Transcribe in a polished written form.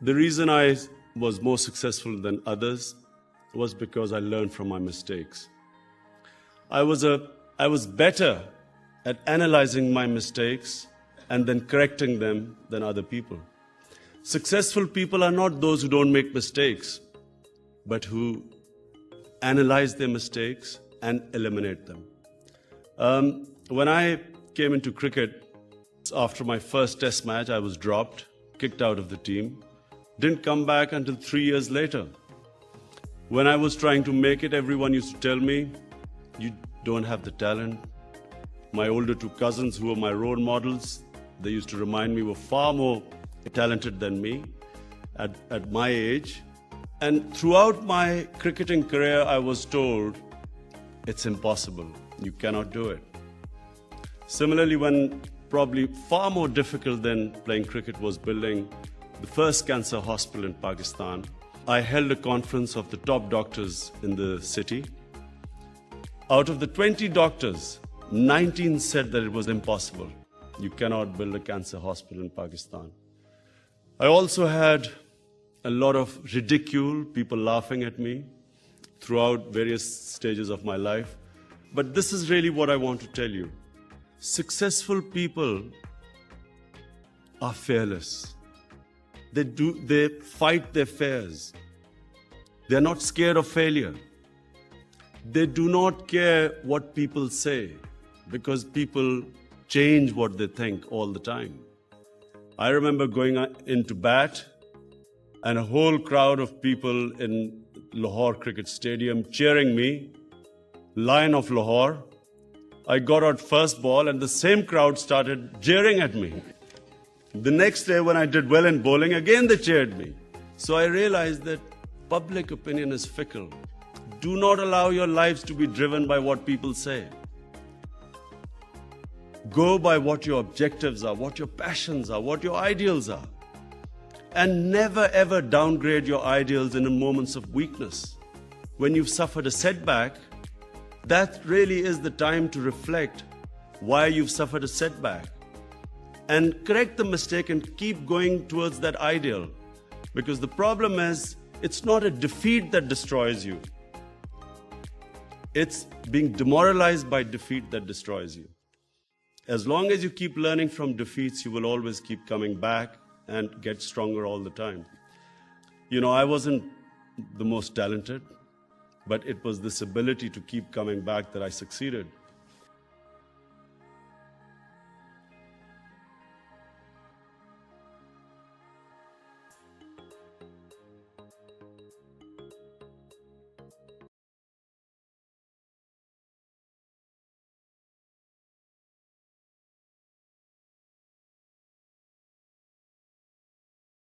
The reason I was more successful than others was because I learned from my mistakes. I was better at analyzing my mistakes and then correcting them than other people. Successful people are not those who don't make mistakes, but who analyze their mistakes and eliminate them. When I came into cricket, after my first test match, I was dropped, kicked out of the team. Didn't come back until 3 years later. When I was trying to make it, everyone used to tell me, you don't have the talent. My older two cousins, who were my role models, they used to remind me were far more talented than me at my age. And throughout my cricketing career, I was told, it's impossible, you cannot do it. Similarly, when probably far more difficult than playing cricket was building the first cancer hospital in Pakistan, I held a conference of the top doctors in the city. Out of the 20 doctors, 19 said that it was impossible. You cannot build a cancer hospital in Pakistan. I also had a lot of ridicule, people laughing at me throughout various stages of my life. But this is really what I want to tell you. Successful people are fearless. They fight their fears. They're not scared of failure. They do not care what people say because people change what they think all the time. I remember going into bat and a whole crowd of people in Lahore Cricket Stadium cheering me, Lion of Lahore. I got out first ball and the same crowd started jeering at me. The next day when I did well in bowling, again they cheered me. So I realized that public opinion is fickle. Do not allow your lives to be driven by what people say. Go by what your objectives are, what your passions are, what your ideals are. And never ever downgrade your ideals in moments of weakness. When you've suffered a setback, that really is the time to reflect why you've suffered a setback. And correct the mistake and keep going towards that ideal. Because the problem is, it's not a defeat that destroys you. It's being demoralized by defeat that destroys you. As long as you keep learning from defeats, you will always keep coming back and get stronger all the time. You know, I wasn't the most talented, but it was this ability to keep coming back that I succeeded.